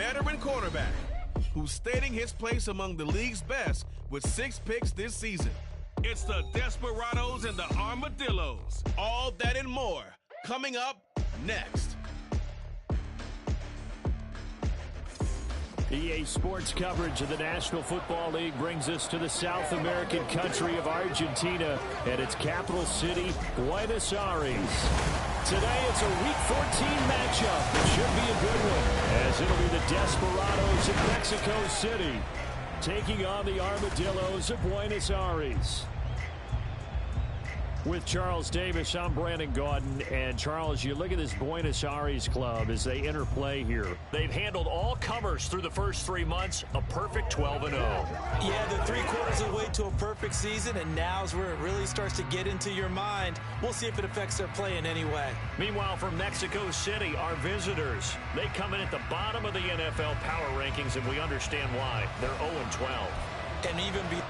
veteran quarterback who's stating his place among the league's best with 6 picks this season. It's the Desperados and the Armadillos. All that and more coming up next. EA Sports coverage of the National Football League brings us to the South American country of Argentina and its capital city, Buenos Aires. Today it's a Week 14 matchup. It should be a good one, as it'll be the Desperados of Mexico City taking on the Armadillos of Buenos Aires. With Charles Davis, I'm Brandon Gaudin. And Charles, you look at this Buenos Aires club as they interplay here. They've handled all comers through the first 3 months, a perfect 12-0. Yeah, they're 3/4 of the way to a perfect season, and now's where it really starts to get into your mind. We'll see if it affects their play in any way. Meanwhile, from Mexico City, our visitors, they come in at the bottom of the NFL power rankings, and we understand why. They're 0-12. And even be...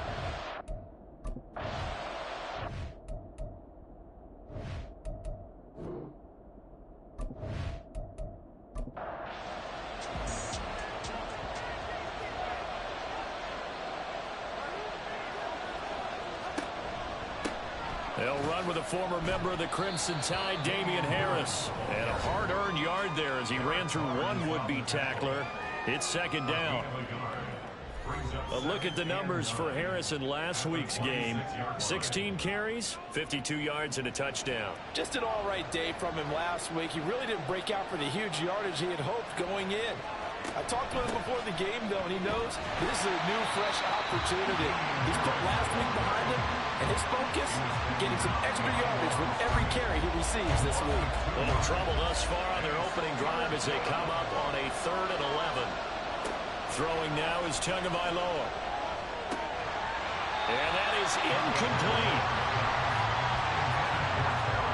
They'll run with a former member of the Crimson Tide, Damian Harris. And a hard-earned yard there as he ran through one would-be tackler. It's second down. A look at the numbers for Harris in last week's game. 16 carries, 52 yards, and a touchdown. Just an all-right day from him last week. He really didn't break out for the huge yardage he had hoped going in. I talked to him before the game, though, and he knows this is a new, fresh opportunity. He's put last week behind him, and his focus, getting some extra yardage with every carry he receives this week. Little trouble thus far on their opening drive as they come up on a 3rd and 11. Throwing now is Tagovailoa. And that is incomplete.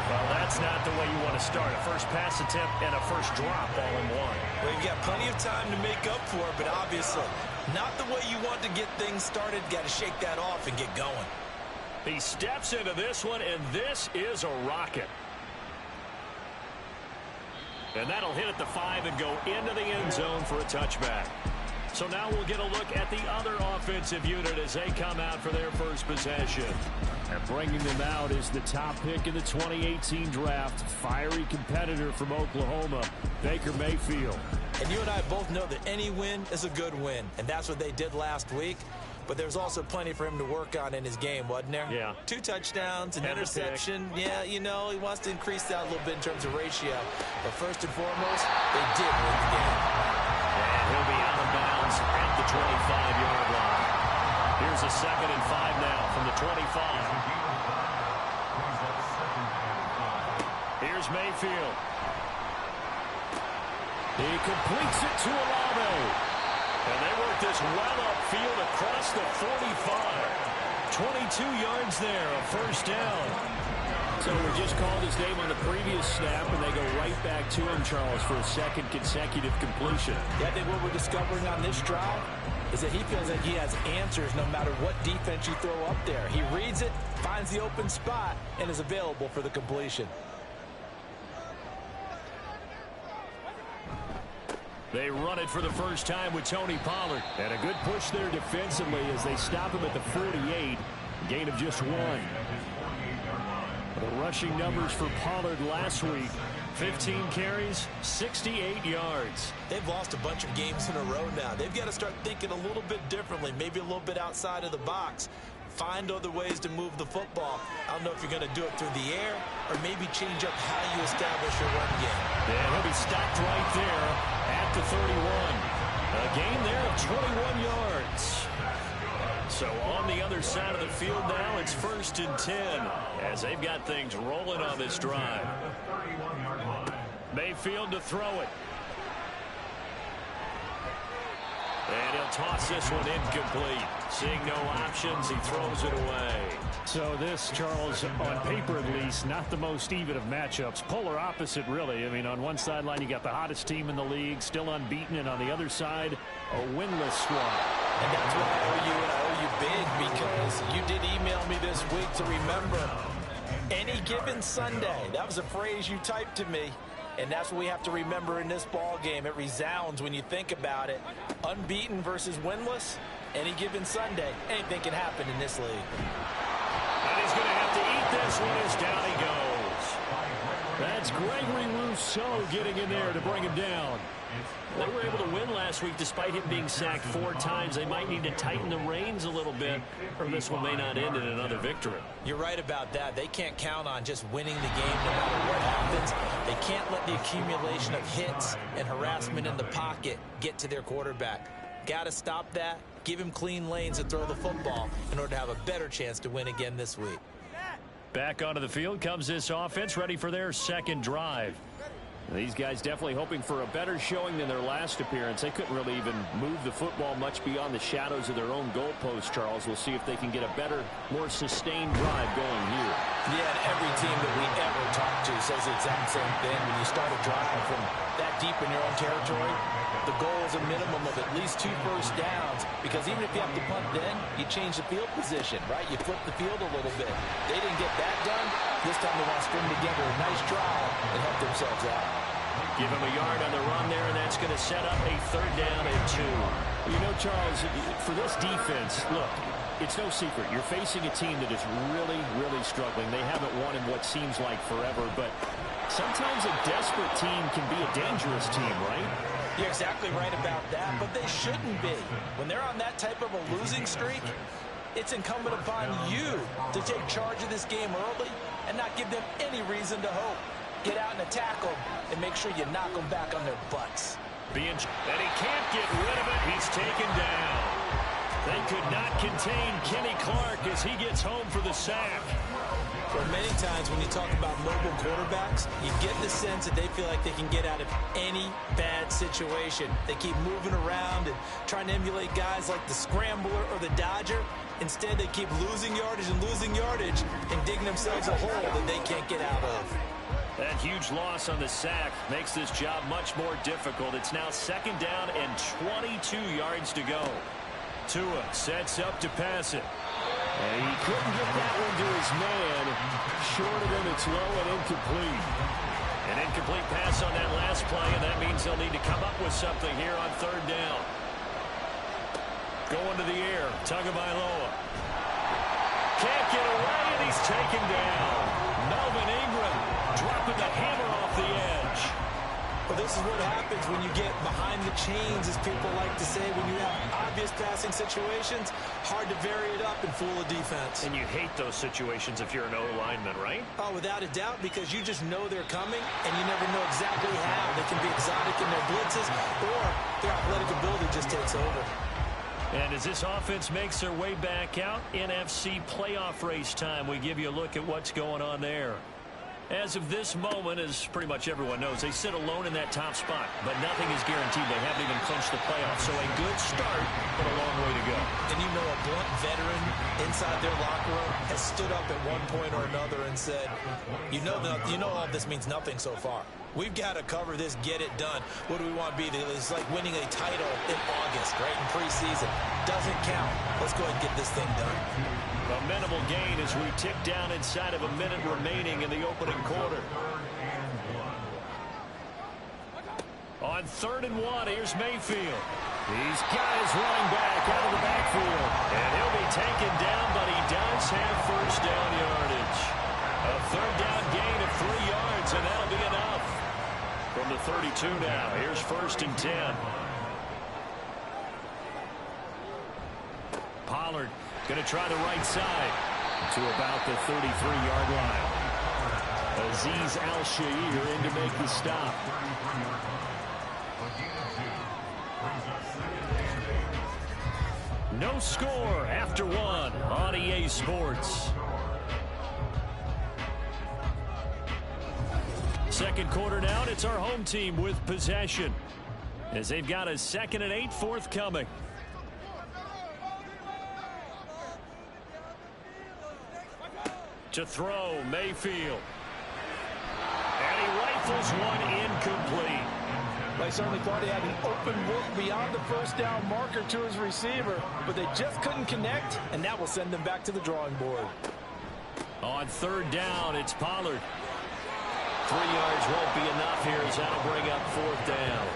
Well, that's not the way you want to start. A first pass attempt and a first drop all in one. Well, you've got plenty of time to make up for it, but obviously not the way you want to get things started. Got to shake that off and get going. He steps into this one, and this is a rocket. And that'll hit at the 5 and go into the end zone for a touchback. So now we'll get a look at the other offensive unit as they come out for their first possession. And bringing them out is the top pick in the 2018 draft, fiery competitor from Oklahoma, Baker Mayfield. And you and I both know that any win is a good win, and that's what they did last week. But there's also plenty for him to work on in his game, wasn't there? Yeah. 2 touchdowns, an interception. Yeah, you know, he wants to increase that a little bit in terms of ratio. But first and foremost, they did win the game. And he'll be out of bounds at the 25-yard line. Here's a 2nd and 5 now from the 25. Here's Mayfield. He completes it to Olave. And they work this well upfield across the 45. 22 yards there, a first down. So we just called his name on the previous snap, and they go right back to him, Charles, for a second consecutive completion. Yeah, I think what we're discovering on this drive is that he feels like he has answers no matter what defense you throw up there. He reads it, finds the open spot, and is available for the completion. They run it for the first time with Tony Pollard. And a good push there defensively as they stop him at the 48. Gain of just 1. The rushing numbers for Pollard last week. 15 carries, 68 yards. They've lost a bunch of games in a row now. They've got to start thinking a little bit differently, maybe a little bit outside of the box. Find other ways to move the football. I don't know if you're going to do it through the air or maybe change up how you establish your run game. Yeah, he'll be stopped right there at the 31. A gain there of 21 yards. So on the other side of the field now, it's 1st and 10 as they've got things rolling on this drive. Mayfield to throw it. And he'll toss this one incomplete. Seeing no options, he throws it away. So this, Charles, on paper at least, not the most even of matchups. Polar opposite, really. I mean, on one sideline, you got the hottest team in the league, still unbeaten, and on the other side, a winless squad. And that's why I owe you, and I owe you big, because you did email me this week to remember any given Sunday. That was a phrase you typed to me. And that's what we have to remember in this ball game. It resounds when you think about it. Unbeaten versus winless, any given Sunday, anything can happen in this league. And he's going to have to eat this one as down he goes. That's Gregory Rousseau getting in there to bring him down. They were able to win last week despite him being sacked 4 times. They might need to tighten the reins a little bit, or this one may not end in another victory. You're right about that. They can't count on just winning the game no matter what happens. They can't let the accumulation of hits and harassment in the pocket get to their quarterback. Got to stop that. Give him clean lanes to throw the football in order to have a better chance to win again this week. Back onto the field comes this offense, ready for their second drive. These guys definitely hoping for a better showing than their last appearance. They couldn't really even move the football much beyond the shadows of their own goalpost, Charles. We'll see if they can get a better, more sustained drive going here. Yeah, and every team that we ever talk to says the exact same thing. When you start a drive from that deep in your own territory, the goal is a minimum of at least 2 first downs, because even if you have to punt then, you change the field position, right? You flip the field a little bit. They didn't get that done. This time they want to string together a nice drive and help themselves out. Give him a yard on the run there, and that's going to set up a 3rd down and 2. You know, Charles, for this defense, look, it's no secret. You're facing a team that is really, really struggling. They haven't won in what seems like forever, but sometimes a desperate team can be a dangerous team, right? You're exactly right about that, but they shouldn't be. When they're on that type of a losing streak, it's incumbent upon you to take charge of this game early and not give them any reason to hope. Get out and attack them and make sure you knock them back on their butts. And he can't get rid of it. He's taken down. They could not contain Kenny Clark as he gets home for the sack. For many times when you talk about mobile quarterbacks, you get the sense that they feel like they can get out of any bad situation. They keep moving around and trying to emulate guys like the Scrambler or the Dodger. Instead, they keep losing yardage and digging themselves a hole that they can't get out of. That huge loss on the sack makes this job much more difficult. It's now 2nd down and 22 yards to go. Tua sets up to pass it. And he couldn't get that one to his man. Short of him, it's low and incomplete. An incomplete pass on that last play, and that means they'll need to come up with something here on 3rd down. Going to the air, Tagovailoa. Can't get away, and he's taken down. Melvin Ingram dropping the hammer off the edge. Well, this is what happens when you get behind the chains, as people like to say. When you have obvious passing situations, hard to vary it up and fool a defense. And you hate those situations if you're an O-lineman, right? Oh, without a doubt, because you just know they're coming, and you never know exactly how. They can be exotic in their blitzes, or their athletic ability just takes over. And as this offense makes their way back out, NFC playoff race time, we give you a look at what's going on there. As of this moment, as pretty much everyone knows, they sit alone in that top spot, but nothing is guaranteed. They haven't even clinched the playoffs, so a good start, but a long way to go. And you know, a blunt veteran inside their locker room has stood up at one point or another and said, you know all this means nothing so far. We've got to cover this, get it done. What do we want to be? It's like winning a title in August, right, in preseason. Doesn't count. Let's go ahead and get this thing done. A minimal gain as we tick down inside of a minute remaining in the opening quarter. On 3rd and 1, here's Mayfield. He's got his running back out of the backfield. And he'll be taken down, but he does have 1st down yardage. A 3rd down gain of 3 yards, and that'll be enough. From the 32 now, here's 1st and 10. Pollard going to try the right side to about the 33-yard line. Azeez Al-Shaair in to make the stop. No score after 1 on EA Sports. 2nd quarter now, and it's our home team with possession, as they've got a 2nd and 8 forthcoming. To throw, Mayfield. And he rifles one incomplete. They certainly thought he had an open look beyond the 1st down marker to his receiver, but they just couldn't connect, and that will send them back to the drawing board. On 3rd down, it's Pollard. 3 yards won't be enough here as that'll bring up 4th down.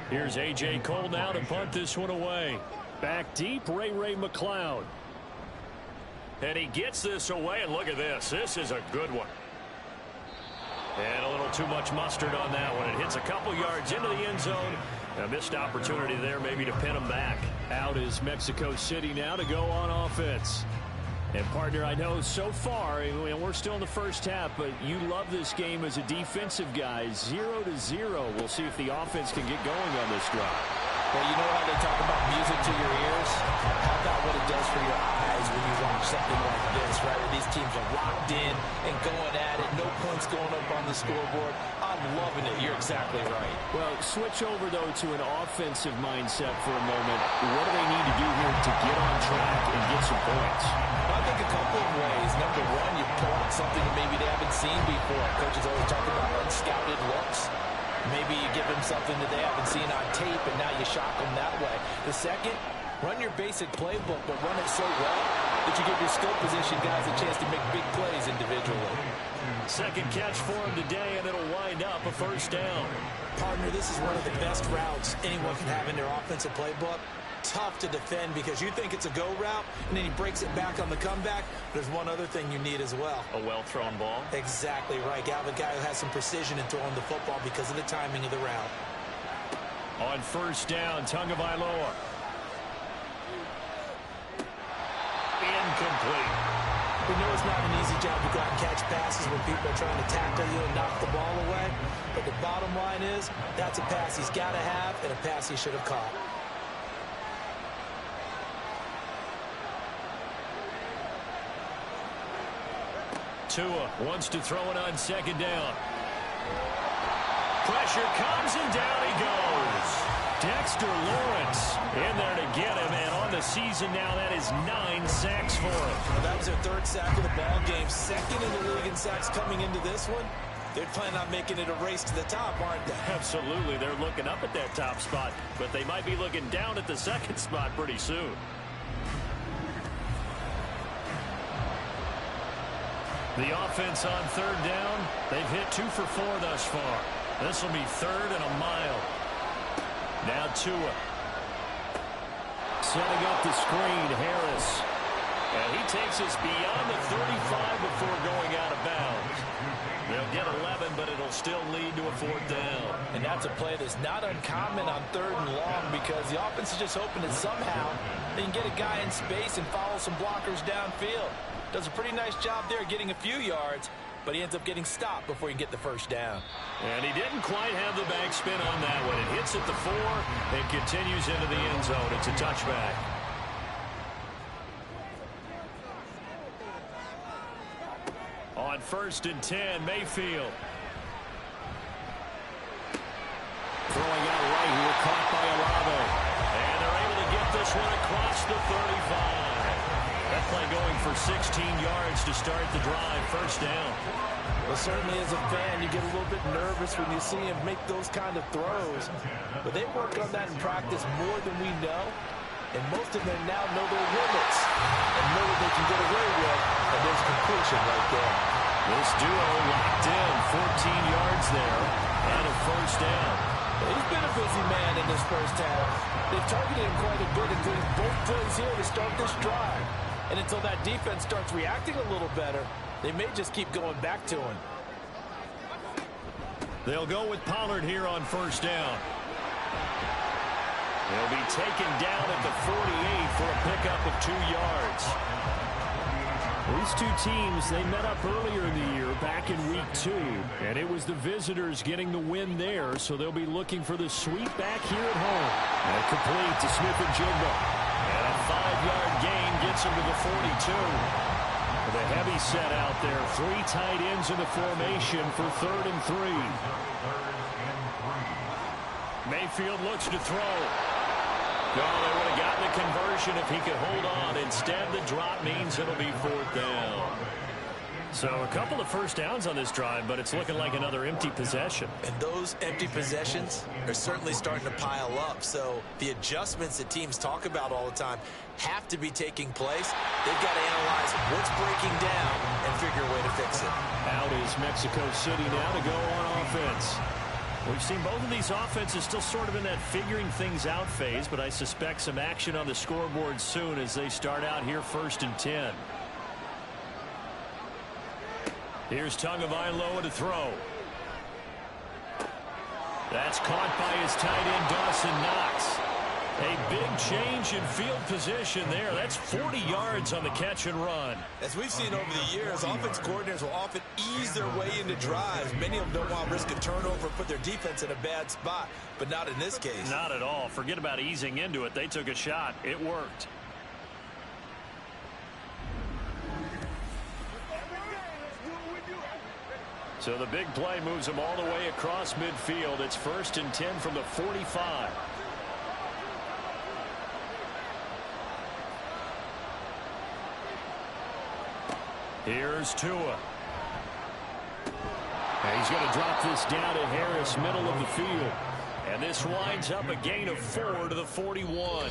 Here's A.J. Cole now to punt this one away. Back deep, Ray McLeod. And he gets this away, and look at this. This is a good one. And a little too much mustard on that one. It hits a couple yards into the end zone. A missed opportunity there maybe to pin him back. Out is Mexico City now to go on offense. And, partner, I know so far, we're still in the first half, but you love this game as a defensive guy. 0-0. We'll see if the offense can get going on this drive. Well, you know how they talk about music to your ears? How about what it does for your eyes when you watch something like this, right? Where these teams are locked in and going at it. No points going up on the scoreboard. I'm loving it. You're exactly right. Well, switch over, though, to an offensive mindset for a moment. What do they need to do here to get on track and get some points? I think a couple of ways. Number one, you pull out something that maybe they haven't seen before. Coaches always talk about unscouted looks. Maybe you give them something that they haven't seen on tape, and now you shock them that way. The second, run your basic playbook, but run it so well that you give your skill position guys a chance to make big plays individually. Second catch for him today, and it'll wind up a 1st down. Partner, this is one of the best routes anyone can have in their offensive playbook. Tough to defend because you think it's a go route, and then he breaks it back on the comeback. There's one other thing you need as well. A well-thrown ball. Exactly right. You have a guy who has some precision in throwing the football because of the timing of the route. On 1st down, Tagovailoa. Incomplete. We know it's not an easy job to go out and catch passes when people are trying to tackle you and knock the ball away. But the bottom line is, that's a pass he's got to have and a pass he should have caught. Tua wants to throw it on 2nd down. Pressure comes and down he goes. Dexter Lawrence in there to get him, and on the season now that is 9 sacks for him. Well, that was their 3rd sack of the ball game. 2nd in the league in sacks coming into this one. They're planning on making it a race to the top, aren't they? Absolutely. They're looking up at that top spot, but they might be looking down at the 2nd spot pretty soon. The offense on 3rd down, they've hit 2 for 4 thus far. This will be 3rd and a mile. Now Tua. Setting up the screen, Harris. And he takes us beyond the 35 before going out of bounds. They'll get 11, but it'll still lead to a 4th down. And that's a play that's not uncommon on 3rd and long because the offense is just hoping that somehow they can get a guy in space and follow some blockers downfield. Does a pretty nice job there getting a few yards, but he ends up getting stopped before he can get the 1st down. And he didn't quite have the back spin on that one. It hits at the 4 and continues into the end zone. It's a touchback. On 1st and 10, Mayfield. Throwing out right here, caught by Olave. And they're able to get this one across the 35. That play going for 16 yards to start the drive. 1st down. Well, certainly as a fan, you get a little bit nervous when you see him make those kind of throws. But they work on that in practice more than we know. And most of them now know their limits and know what they can get away with. And there's completion right there. This duo locked in. 14 yards there and a 1st down. Well, he's been a busy man in this 1st half. They've targeted him quite a bit, including both plays here to start this drive. And until that defense starts reacting a little better, they may just keep going back to him. They'll go with Pollard here on 1st down. He'll be taken down at the 48 for a pickup of 2 yards. These two teams, they met up earlier in the year, back in week 2, and it was the visitors getting the win there, so they'll be looking for the sweep back here at home. And complete to Smith-Njigba. And a 5-yard gain gets him to the 42. The heavy set out there, 3 tight ends in the formation for 3rd and 3. Mayfield looks to throw. No, they would have gotten the conversion if he could hold on. Instead, the drop means it'll be 4th down. So a couple of first downs on this drive, but it's looking like another empty possession. And those empty possessions are certainly starting to pile up. So the adjustments that teams talk about all the time have to be taking place. They've got to analyze what's breaking down and figure a way to fix it. Out is Mexico City now to go on offense. We've seen both of these offenses still sort of in that figuring things out phase, but I suspect some action on the scoreboard soon as they start out here 1st and 10. Here's Tagovailoa to throw. That's caught by his tight end, Dawson Knox. A big change in field position there. That's 40 yards on the catch and run. As we've seen over the years, offense coordinators will often ease their way into drives. Many of them don't want to risk a turnover, put their defense in a bad spot, but not in this case. Not at all. Forget about easing into it. They took a shot. It worked. So the big play moves them all the way across midfield. It's 1st and 10 from the 45. Here's Tua. And he's going to drop this down to Harris, middle of the field. And this winds up a gain of 4 to the 41.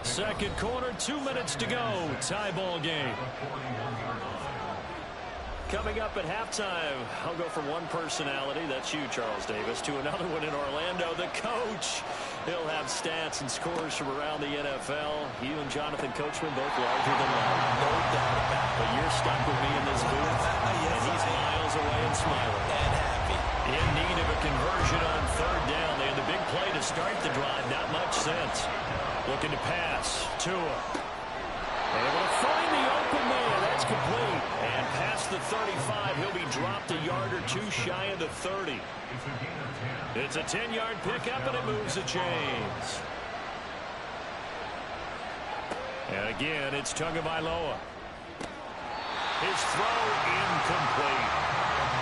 Second quarter, 2 minutes to go. Tie ball game. Coming up at halftime, I'll go from one personality, that's you, Charles Davis, to another one in Orlando, the coach. He'll have stats and scores from around the NFL. You and Jonathan Coachman both larger than life. No doubt about it. But you're stuck with me in this booth, Yes, and he's miles away and smiling. And happy. In need of a conversion on 3rd down. They had the big play to start the drive, not much sense. Looking to pass, Tua. Able to find the open man. That's complete. And past the 35, he'll be dropped a yard or 2 shy of the 30. It's a 10-yard pickup, and it moves the chains. And again, it's Tagovailoa. His throw incomplete.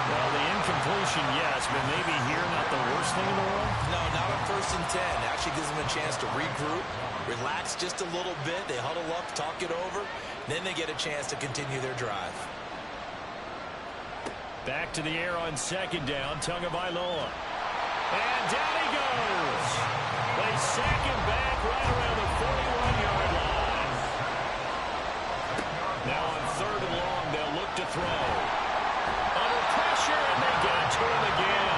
Well, the incompletion, yes, but maybe here not the worst thing in the world? No, not on 1st and 10. Actually gives them a chance to regroup, relax just a little bit. They huddle up, talk it over. Then they get a chance to continue their drive. Back to the air on 2nd down, Tagovailoa. And down he goes. They sack him back right around the 41-yard line. Now on 3rd and long, they'll look to throw. Under pressure, and they got to him again.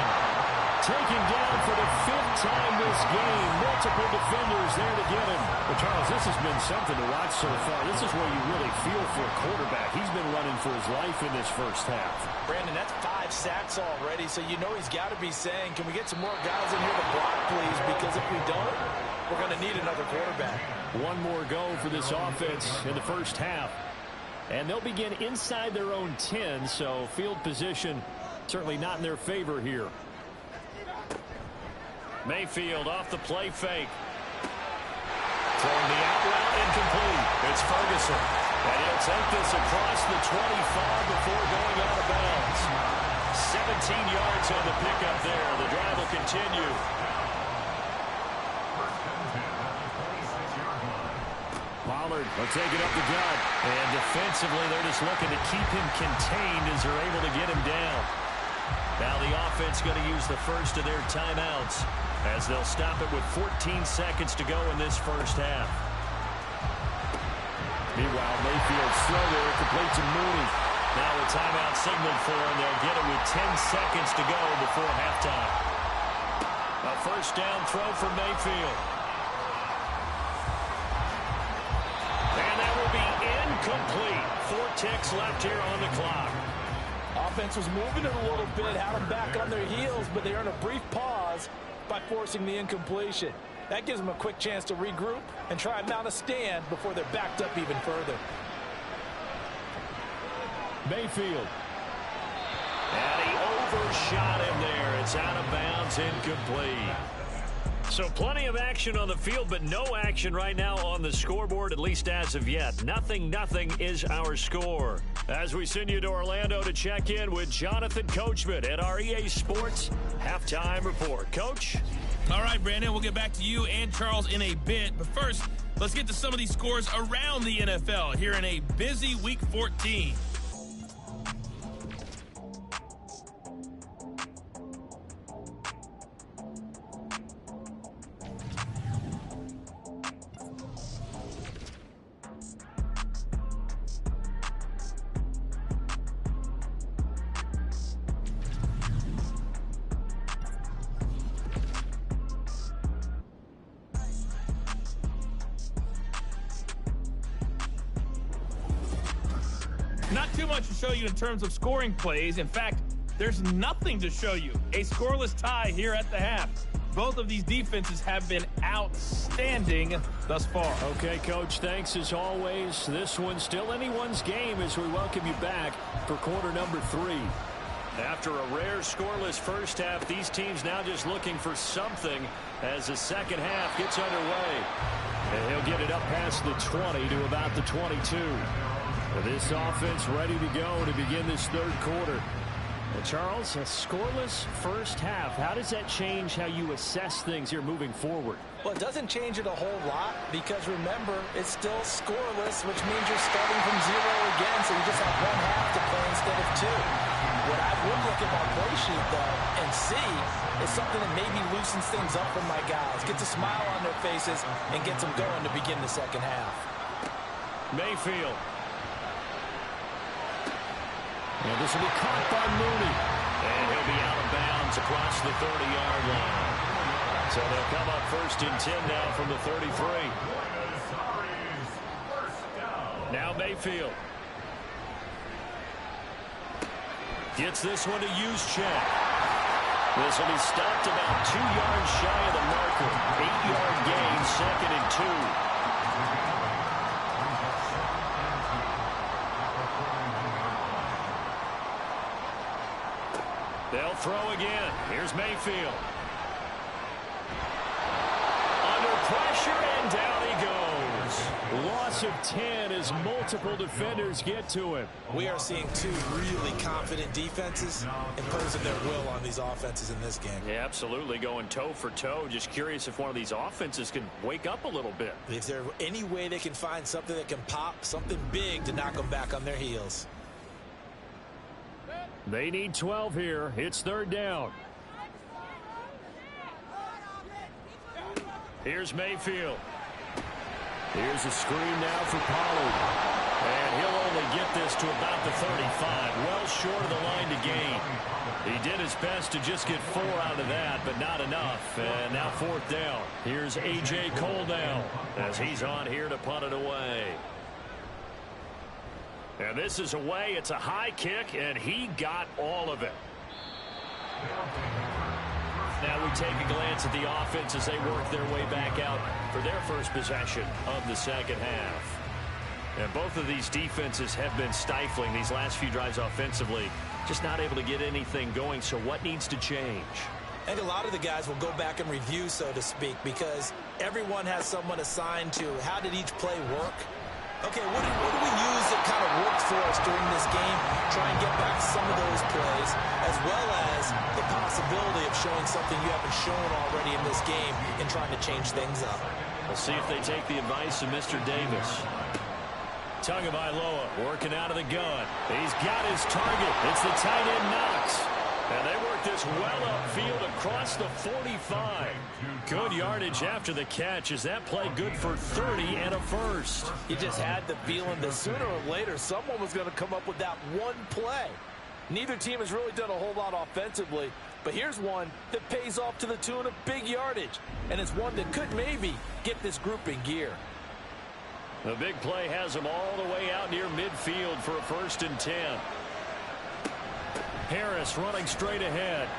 Taken down for the 5th time this game. Multiple defenders there to get him. Well, Charles, this has been something to watch so far. This is where you really feel for a quarterback. He's been running for his life in this first half. Brandon, that's 5 sacks already, so you know he's got to be saying, can we get some more guys in here to block, please? Because if we don't, we're going to need another quarterback. One more go for this offense in the first half. And they'll begin inside their own 10, so field position certainly not in their favor here. Mayfield off the play fake. Throwing the out route incomplete. It's Ferguson. And he'll take this across the 25 before going out of bounds. 17 yards on the pickup there. The drive will continue. Pollard will take it up the gut. And defensively, they're just looking to keep him contained as they're able to get him down. Now the offense going to use the first of their timeouts as they'll stop it with 14 seconds to go in this first half. Meanwhile, Mayfield's throw there complete to Mooney. Now a timeout signaled for him. They'll get it with 10 seconds to go before halftime. A first down throw for Mayfield. And that will be incomplete. 4 ticks left here on the clock. Offense was moving it a little bit, had them back on their heels, but they earned a brief pause by forcing the incompletion. That gives them a quick chance to regroup and try and mount a stand before they're backed up even further. Mayfield. And he overshot him there. It's out of bounds, incomplete. So plenty of action on the field, but no action right now on the scoreboard, at least as of yet. 0-0 is our score. As we send you to Orlando to check in with Jonathan Coachman at our EA Sports Halftime Report. Coach? All right, Brandon, we'll get back to you and Charles in a bit. But first, let's get to some of these scores around the NFL here in a busy Week 14. Not too much to show you in terms of scoring plays. In fact, there's nothing to show you. A scoreless tie here at the half. Both of these defenses have been outstanding thus far. Okay, Coach, thanks as always. This one's still anyone's game as we welcome you back for quarter number 3. After a rare scoreless first half, these teams now just looking for something as the second half gets underway. And he'll get it up past the 20 to about the 22. This offense ready to go to begin this third quarter. Well, Charles, a scoreless first half. How does that change how you assess things here moving forward? Well, it doesn't change it a whole lot because, remember, it's still scoreless, which means you're starting from 0 again, so you just have one half to play instead of 2. What I would look at my play sheet, though, and see is something that maybe loosens things up for my guys, gets a smile on their faces, and gets them going to begin the second half. Mayfield. And this will be caught by Mooney. And he'll be out of bounds across the 30-yard line. So they'll come up first and 10 now from the 33. Now Mayfield. Gets this one to Juszczyk. This will be stopped about 2 yards shy of the marker. 8-yard gain, 2nd and 2. They'll throw again. Here's Mayfield. Under pressure, and down he goes. Loss of 10 as multiple defenders get to him. We are seeing 2 really confident defenses imposing their will on these offenses in this game. Yeah, absolutely, going toe for toe. Just curious if one of these offenses can wake up a little bit. Is there any way they can find something that can pop, something big to knock them back on their heels? They need 12 here. It's third down. Here's Mayfield. Here's a screen now for Pollard. And he'll only get this to about the 35. Well short of the line to gain. He did his best to just get 4 out of that, but not enough. And now fourth down. Here's A.J. Cole now as he's on here to punt it away. And this is away. It's a high kick, and he got all of it. Now we take a glance at the offense as they work their way back out for their first possession of the second half. And both of these defenses have been stifling these last few drives offensively. Just not able to get anything going, so what needs to change? I think a lot of the guys will go back and review, so to speak, because everyone has someone assigned to how did each play work. Okay, what do we use that kind of worked for us during this game? Try and get back some of those plays, as well as the possibility of showing something you haven't shown already in this game and trying to change things up. We'll see if they take the advice of Mr. Davis. Tagovailoa working out of the gun. He's got his target. It's the tight end Knox. And they work this well upfield across the 45. Good yardage after the catch. Is that play good for 30 and a first? You just had the feeling that sooner or later someone was going to come up with that one play. Neither team has really done a whole lot offensively, but here's one that pays off to the tune of big yardage, and it's one that could maybe get this group in gear. The big play has them all the way out near midfield for a 1st and 10. Harris running straight ahead.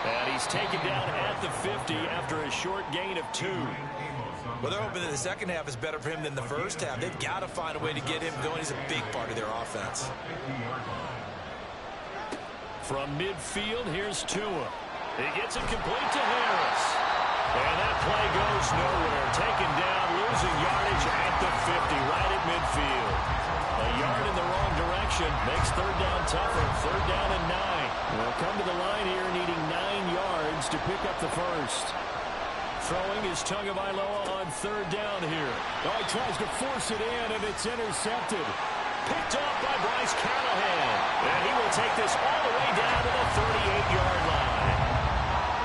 And he's taken down at the 50 after a short gain of 2. Well, they're hoping that the second half is better for him than the first half. They've got to find a way to get him going. He's a big part of their offense. From midfield, here's Tua. He gets it complete to Harris. And that play goes nowhere. Taken down, losing yardage at the 50, right at midfield. A yard in the wrong direction makes third down tougher. Third down and 9. They'll come to the line here needing 9 yards to pick up the first. Throwing is Tagovailoa on third down here. Oh, he tries to force it in, and it's intercepted. Picked off by Bryce Callahan. And he will take this all the way down to the 38-yard line.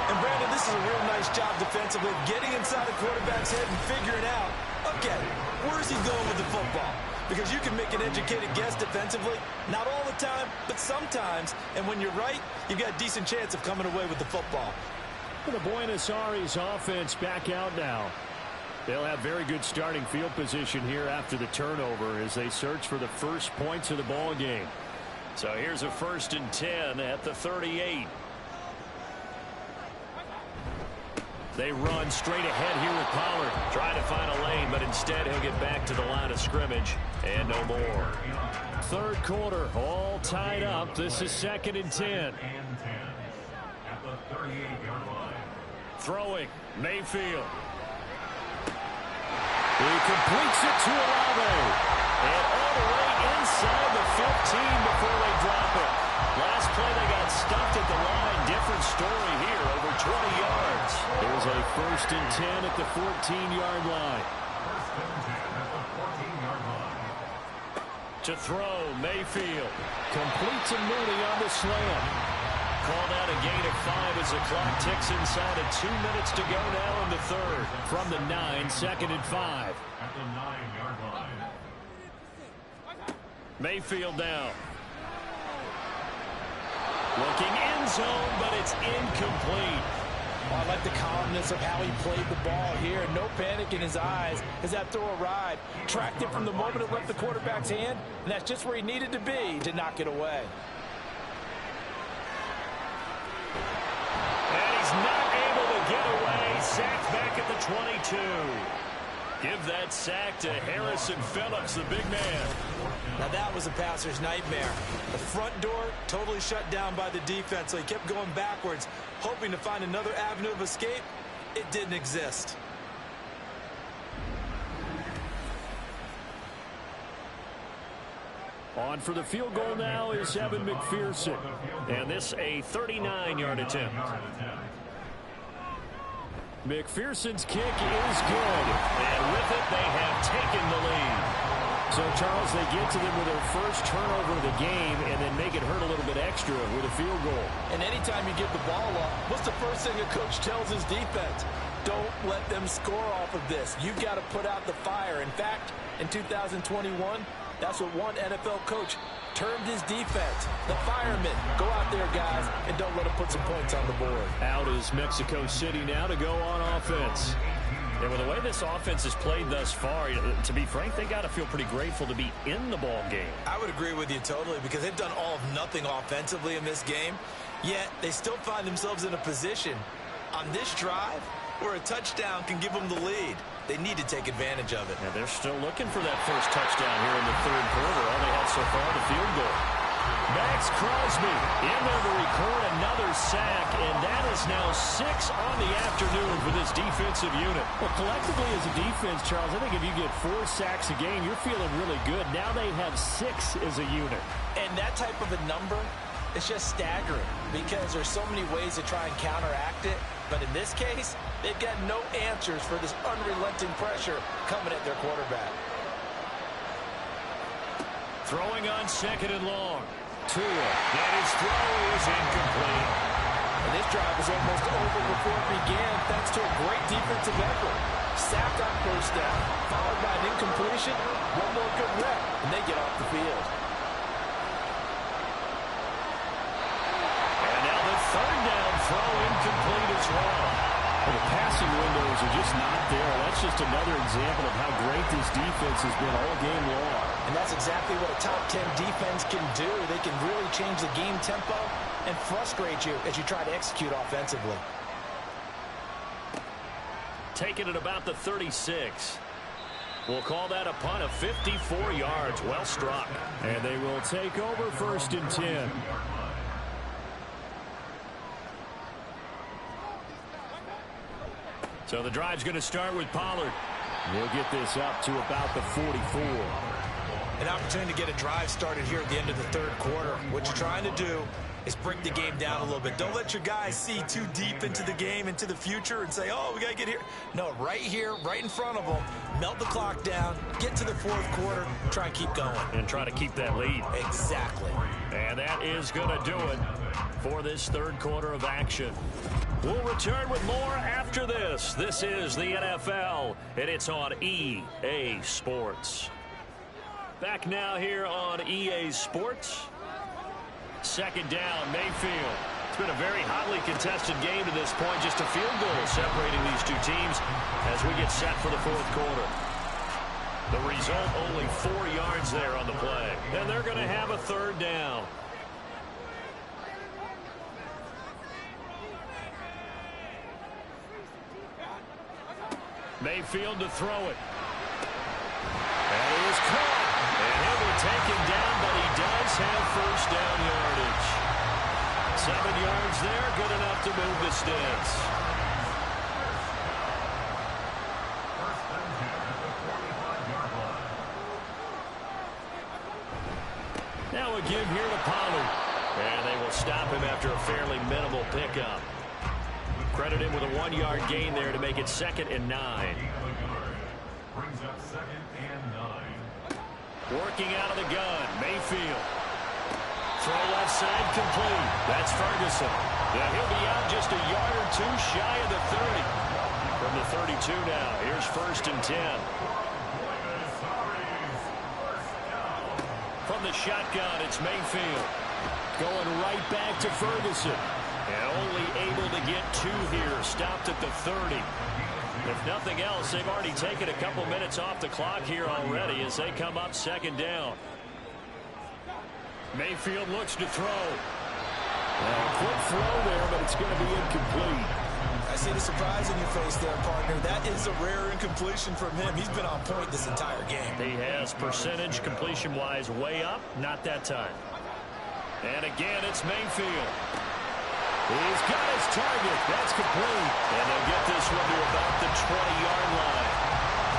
And Brandon, this is a real nice job defensively, getting inside the quarterback's head and figuring out, okay, where is he going with the football? Because you can make an educated guess defensively, not all the time, but sometimes. And when you're right, you've got a decent chance of coming away with the football. The Buenos Aires offense back out now. They'll have very good starting field position here after the turnover as they search for the first points of the ball game. So here's a 1st and 10 at the 38. They run straight ahead here with Pollard. Trying to find a lane, but instead he'll get back to the line of scrimmage. And no more. Third quarter, all tied up. This is 2nd and 10. Throwing, Mayfield. He completes it to Olave. And all the way inside the 15 before they drop it. Last play they got stuffed at the line. Different story here, over 20 yards. Here's a 1st and 10 at the 14-yard line. To throw, Mayfield. Completes a Mooney on the slam. Called out a gain of 5 as the clock ticks inside of 2 minutes to go now in the third. From the 9, 2nd and 5. At the 9-yard line. Mayfield down. Looking end zone, but it's incomplete. Oh, I like the calmness of how he played the ball here. No panic in his eyes as that throw arrived. Tracked it from the moment it left the quarterback's hand, and that's just where he needed to be to knock it away. And he's not able to get away. Sacked back at the 22. Give that sack to Harrison Phillips, the big man. Now that was a passer's nightmare. The front door totally shut down by the defense, so he kept going backwards, hoping to find another avenue of escape. It didn't exist. On for the field goal now is Evan McPherson. And this a 39-yard attempt. McPherson's kick is good. And with it, they have taken the lead. So, Charles, they get to them with their first turnover of the game and then make it hurt a little bit extra with a field goal. And anytime you give the ball up, what's the first thing a coach tells his defense? Don't let them score off of this. You've got to put out the fire. In fact, in 2021, that's what one NFL coach termed his defense. The firemen. Go out there, guys, and don't let them put some points on the board. Out is Mexico City now to go on offense. And with the way this offense has played thus far, to be frank, they got to feel pretty grateful to be in the ball game. I would agree with you totally because they've done all of nothing offensively in this game, yet they still find themselves in a position on this drive where a touchdown can give them the lead. They need to take advantage of it. And they're still looking for that first touchdown here in the third quarter. All they had so far, the field goal. Max Crosby in there to record another sack, and that is now 6 on the afternoon for this defensive unit. Well, collectively as a defense, Charles, I think if you get 4 sacks a game, you're feeling really good. Now they have 6 as a unit. And that type of a number, it's just staggering because there's so many ways to try and counteract it. But in this case, they've got no answers for this unrelenting pressure coming at their quarterback. Throwing on 2nd and long. Tua. And his throw is incomplete. And this drive was almost over before it began thanks to a great defensive effort. Sacked on first down, followed by an incompletion. One more good rep, and they get off the field. And now the third down throw incomplete as well. Well, the passing windows are just not there. That's just another example of how great this defense has been all game long. And that's exactly what a top 10 defense can do. They can really change the game tempo and frustrate you as you try to execute offensively. Taking it about the 36. We'll call that a punt of 54 yards. Well struck. And they will take over 1st and 10. So the drive's going to start with Pollard. He'll get this up to about the 44. An opportunity to get a drive started here at the end of the third quarter. What you're trying to do is break the game down a little bit. Don't let your guys see too deep into the game, into the future, and say, oh, we got to get here. No, right here, right in front of them, melt the clock down, get to the fourth quarter, try and keep going. And try to keep that lead. Exactly. And that is going to do it for this third quarter of action. We'll return with more after this. This is the NFL, and it's on EA Sports. Back now here on EA Sports. Second down, Mayfield. It's been a very hotly contested game to this point. Just a field goal separating these two teams as we get set for the fourth quarter. The result, only 4 yards there on the play. And they're going to have a third down. Mayfield to throw it. And he is caught. And he'll be taken down, but he does have first down yardage. 7 yards there, good enough to move the sticks. Now a give here to Pollard. And they will stop him after a fairly minimal pickup. Credit him with a 1-yard gain there to make it 2nd and 9. Brings up 2nd and 9. Working out of the gun, Mayfield. Throw left side complete. That's Ferguson. Yeah, he'll be out just a yard or two shy of the 30. From the 32 now, here's 1st and 10. From the shotgun, it's Mayfield. Going right back to Ferguson. And only able to get 2 here. Stopped at the 30. If nothing else, they've already taken a couple minutes off the clock here already as they come up 2nd down. Mayfield looks to throw. Quick throw there, but it's going to be incomplete. I see the surprise in your face there, partner. That is a rare incompletion from him. He's been on point this entire game. He has percentage completion-wise way up. Not that time. And again, it's Mayfield. He's got his target. That's complete. And they'll get this one to about the 20-yard line.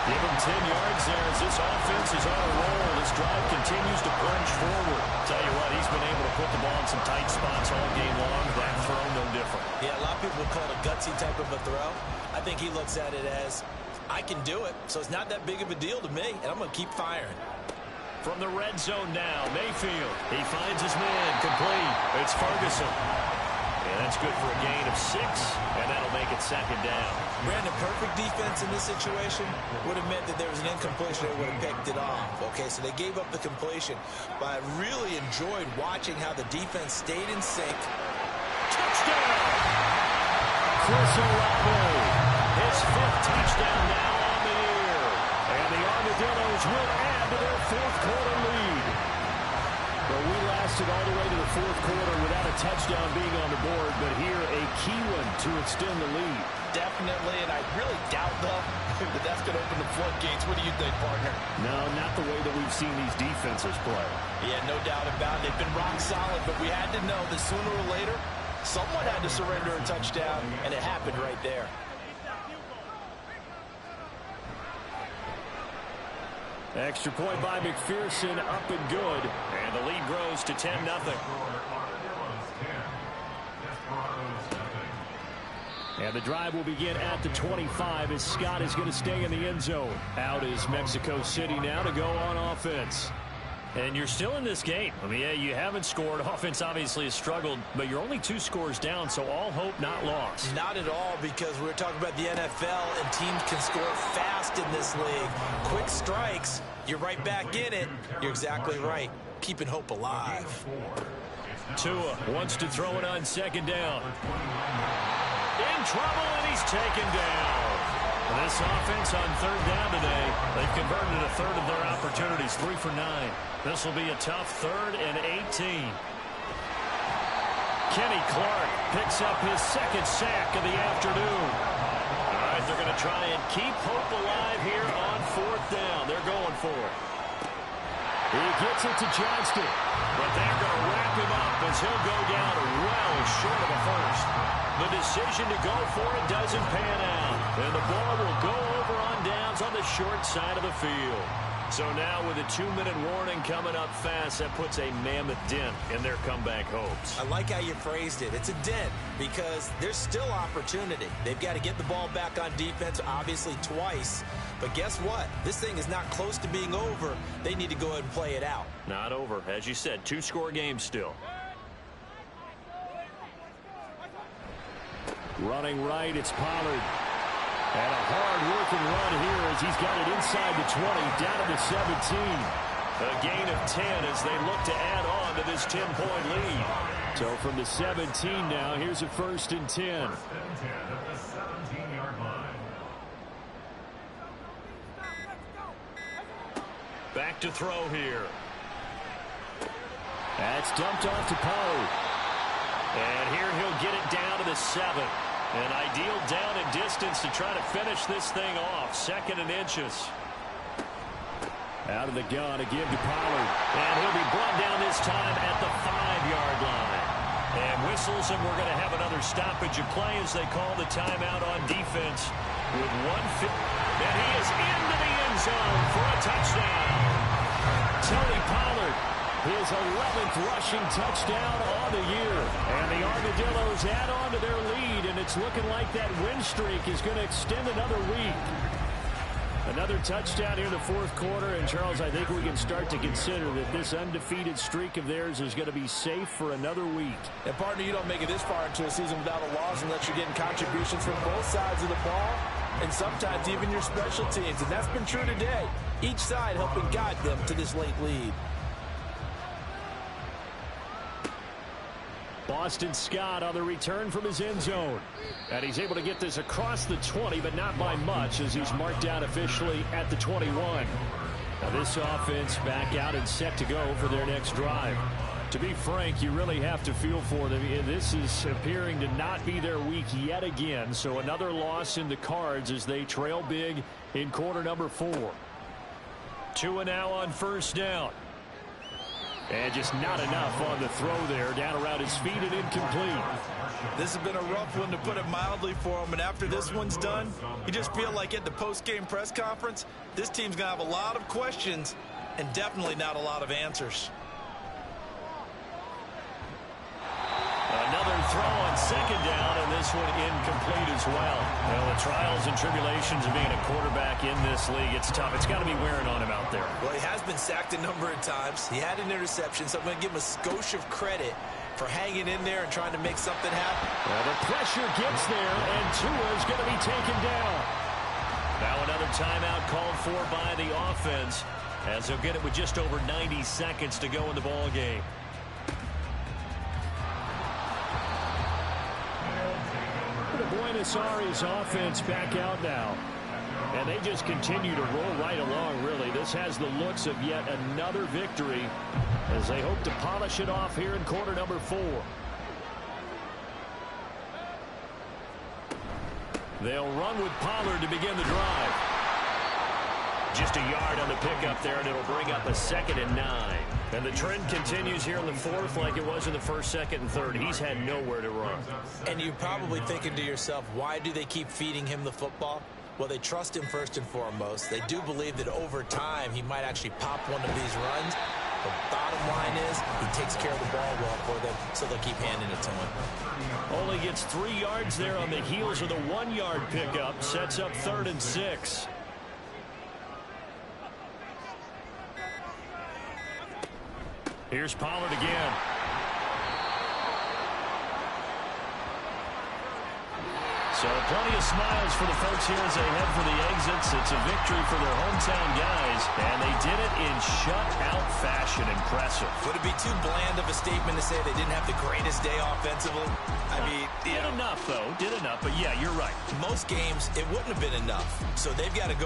Give him 10 yards there as this offense is on a roll. This drive continues to plunge forward. Tell you what, he's been able to put the ball in some tight spots all game long. That throw, no different. Yeah, a lot of people would call it a gutsy type of a throw. I think he looks at it as, I can do it, so it's not that big of a deal to me, and I'm going to keep firing. From the red zone now, Mayfield. He finds his man, complete. It's Ferguson. And that's good for a gain of 6, and that'll make it 2nd down. Brandon, perfect defense in this situation would have meant that there was an incompletion. They would have picked it off. Okay, so they gave up the completion. But I really enjoyed watching how the defense stayed in sync. Touchdown! Chris Olave. His 5th touchdown now on the year. And the Armadillos will add to their 4th quarter lead. Well, we lasted all the way to the 4th quarter without a touchdown being on the board, but here a key one to extend the lead. Definitely, and I really doubt, though, that that's going to open the floodgates. What do you think, partner? No, not the way that we've seen these defenses play. Yeah, no doubt about it. They've been rock solid, but we had to know that sooner or later, someone had to surrender a touchdown, and it happened right there. Extra point by McPherson, up and good. And the lead grows to 10-0. And the drive will begin at the 25 as Scott is going to stay in the end zone. Out is Mexico City now to go on offense. And you're still in this game. I mean, yeah, you haven't scored. Offense obviously has struggled, but you're only 2 scores down, so all hope not lost. Not at all, because we're talking about the NFL, and teams can score fast in this league. Quick strikes, you're right back in it. You're exactly right. Keeping hope alive. Tua wants to throw it on 2nd down. In trouble, and he's taken down. This offense on 3rd down today, they've converted a 1/3 of their opportunities, 3 for 9. This will be a tough 3rd and 18. Kenny Clark picks up his 2nd sack of the afternoon. All right, they're going to try and keep hope alive here on 4th down. They're going for it. He gets it to Johnston. But they're going to wrap him up, as he'll go down well short of a first. The decision to go for it doesn't pan out. And the ball will go over on downs on the short side of the field. So now with a 2-minute warning coming up fast, that puts a mammoth dent in their comeback hopes. I like how you phrased it. It's a dent because there's still opportunity. They've got to get the ball back on defense, obviously twice. But guess what? This thing is not close to being over. They need to go ahead and play it out. Not over. As you said, 2-score game still. Running right, it's Pollard. And a hard-working run here as he's got it inside the 20, down to the 17. A gain of 10 as they look to add on to this 10-point lead. So from the 17 now, here's a 1st and 10. Back to throw here. That's dumped off to Poe. And here he'll get it down to the 7. An ideal down and distance to try to finish this thing off. 2nd and inches. Out of the gun, a give to Pollard. And he'll be brought down this time at the 5-yard line. And whistles, and we're going to have another stoppage of play as they call the timeout on defense. With 1:50. And he is into the end zone for a touchdown. Tony Pollard, his 11th rushing touchdown on the year. And the Armadillos add on to their lead, and it's looking like that win streak is going to extend another week. Another touchdown here in the 4th quarter, and Charles, I think we can start to consider that this undefeated streak of theirs is going to be safe for another week. And partner, you don't make it this far into a season without a loss unless you're getting contributions from both sides of the ball, and sometimes even your special teams, and that's been true today. Each side helping guide them to this late lead. Boston Scott on the return from his end zone. And he's able to get this across the 20, but not by much as he's marked down officially at the 21. Now this offense back out and set to go for their next drive. To be frank, you really have to feel for them. This is appearing to not be their week yet again. So another loss in the cards as they trail big in quarter number 4. 2 and now on 1st down. And just not enough on the throw there. Down around his feet and incomplete. This has been a rough one, to put it mildly, for him. And after this one's done, you just feel like at the post-game press conference, this team's going to have a lot of questions and definitely not a lot of answers. Another throw on 2nd down, and this one incomplete as well. Well, the trials and tribulations of being a quarterback in this league, it's tough. It's got to be wearing on him out there. Well, he has been sacked a number of times. He had an interception, so I'm going to give him a skosh of credit for hanging in there and trying to make something happen. Well, the pressure gets there, and Tua is going to be taken down. Now another timeout called for by the offense, as they'll get it with just over 90 seconds to go in the ball game. The Buenos Aires offense back out now. And they just continue to roll right along, really. This has the looks of yet another victory as they hope to polish it off here in quarter number 4. They'll run with Pollard to begin the drive. Just a yard on the pickup there, and it'll bring up a 2nd and 9. And the trend continues here in the 4th like it was in the 1st, 2nd, and 3rd. He's had nowhere to run. And you're probably thinking to yourself, why do they keep feeding him the football? Well, they trust him first and foremost. They do believe that over time he might actually pop one of these runs. The bottom line is he takes care of the ball well for them, so they'll keep handing it to him. Only gets 3 yards there on the heels of the 1-yard pickup. Sets up 3rd and 6. Here's Pollard again. So plenty of smiles for the folks here as they head for the exits. It's a victory for their hometown guys, and they did it in shutout fashion. Impressive. Would it be too bland of a statement to say they didn't have the greatest day offensively? I mean, did enough, though. Did enough, but yeah, you're right. Most games, it wouldn't have been enough. So they've got to go